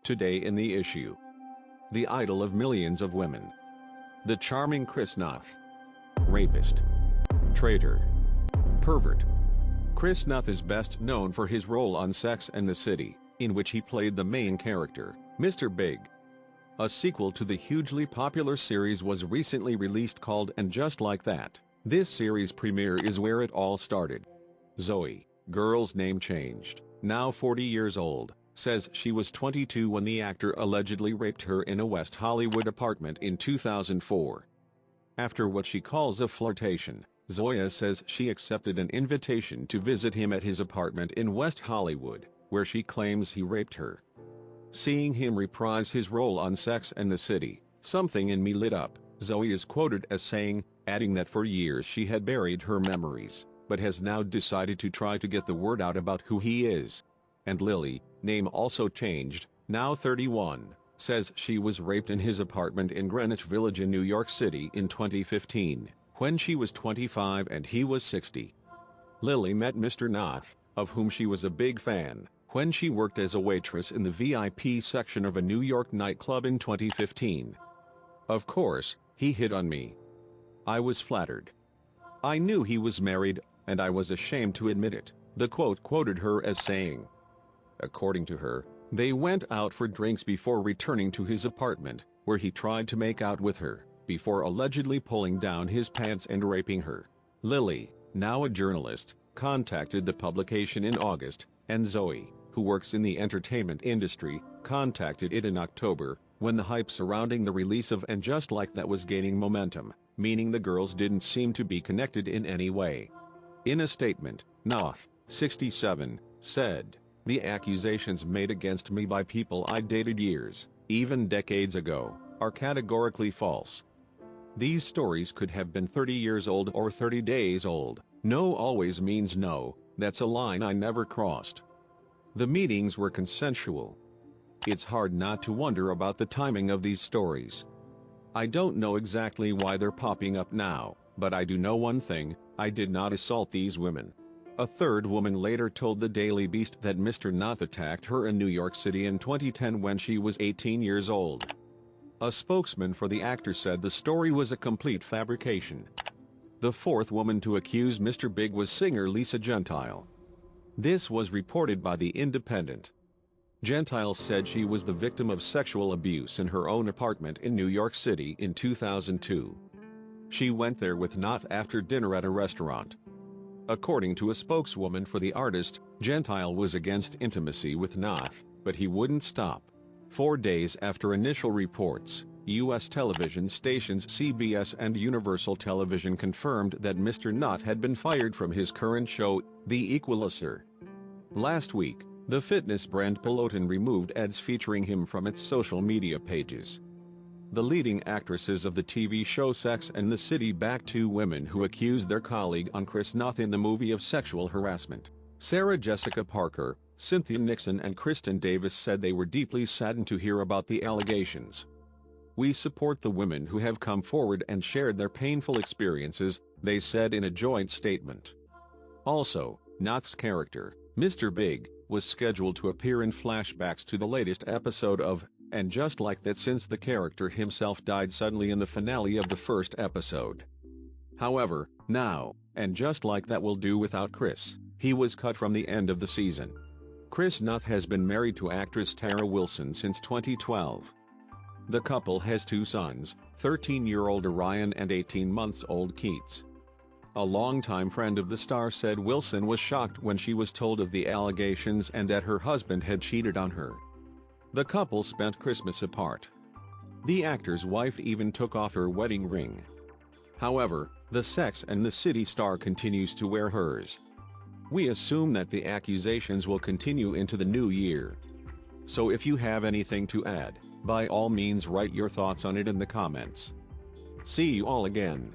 Today in the issue. The idol of millions of women. The charming Chris Noth. Rapist. Traitor. Pervert. Chris Noth is best known for his role on Sex and the City, in which he played the main character, Mr. Big. A sequel to the hugely popular series was recently released called And Just Like That. This series premiere is where it all started. Zoe, girl's name changed, now 40 years old, says she was 22 when the actor allegedly raped her in a West Hollywood apartment in 2004. After what she calls a flirtation, Zoya says she accepted an invitation to visit him at his apartment in West Hollywood, where she claims he raped her. Seeing him reprise his role on Sex and the City, something in me lit up, Zoe is quoted as saying, adding that for years she had buried her memories, but has now decided to try to get the word out about who he is. And Lily, name also changed, now 31, says she was raped in his apartment in Greenwich Village in New York City in 2015, when she was 25 and he was 60. Lily met Mr. Noth, of whom she was a big fan, when she worked as a waitress in the VIP section of a New York nightclub in 2015. Of course, he hit on me. I was flattered. I knew he was married, and I was ashamed to admit it, the quote quoted her as saying. According to her, they went out for drinks before returning to his apartment, where he tried to make out with her, before allegedly pulling down his pants and raping her. Lily, now a journalist, contacted the publication in August, and Zoe, who works in the entertainment industry, contacted it in October, when the hype surrounding the release of And Just Like That was gaining momentum, meaning the girls didn't seem to be connected in any way. In a statement, Noth, 67, said, "The accusations made against me by people I dated years, even decades ago, are categorically false. These stories could have been 30 years old or 30 days old. No always means no, that's a line I never crossed. The meetings were consensual. It's hard not to wonder about the timing of these stories. I don't know exactly why they're popping up now, but I do know one thing, I did not assault these women." A third woman later told the Daily Beast that Mr. Noth attacked her in New York City in 2010 when she was 18 years old. A spokesman for the actor said the story was a complete fabrication. The fourth woman to accuse Mr. Big was singer Lisa Gentile. This was reported by The Independent. Gentile said she was the victim of sexual abuse in her own apartment in New York City in 2002. She went there with Noth after dinner at a restaurant. According to a spokeswoman for the artist, Gentile was against intimacy with Noth, but he wouldn't stop. 4 days after initial reports, U.S. television stations CBS and Universal Television confirmed that Mr. Noth had been fired from his current show, The Equalizer. Last week, the fitness brand Peloton removed ads featuring him from its social media pages. The leading actresses of the TV show Sex and the City backed 2 women who accused their colleague on Chris Noth in the movie of sexual harassment. Sarah Jessica Parker, Cynthia Nixon and Kristen Davis said they were deeply saddened to hear about the allegations. "We support the women who have come forward and shared their painful experiences," they said in a joint statement. Also, Noth's character, Mr. Big, was scheduled to appear in flashbacks to the latest episode of And Just Like That since the character himself died suddenly in the finale of the first episode. However, now, And Just Like That will do without Chris. He was cut from the end of the season. Chris Noth has been married to actress Tara Wilson since 2012. The couple has 2 sons, 13-year-old Orion and 18-month-old Keats. A longtime friend of the star said Wilson was shocked when she was told of the allegations and that her husband had cheated on her. The couple spent Christmas apart. The actor's wife even took off her wedding ring. However, the Sex and the City star continues to wear hers. We assume that the accusations will continue into the new year. So if you have anything to add, by all means write your thoughts on it in the comments. See you all again.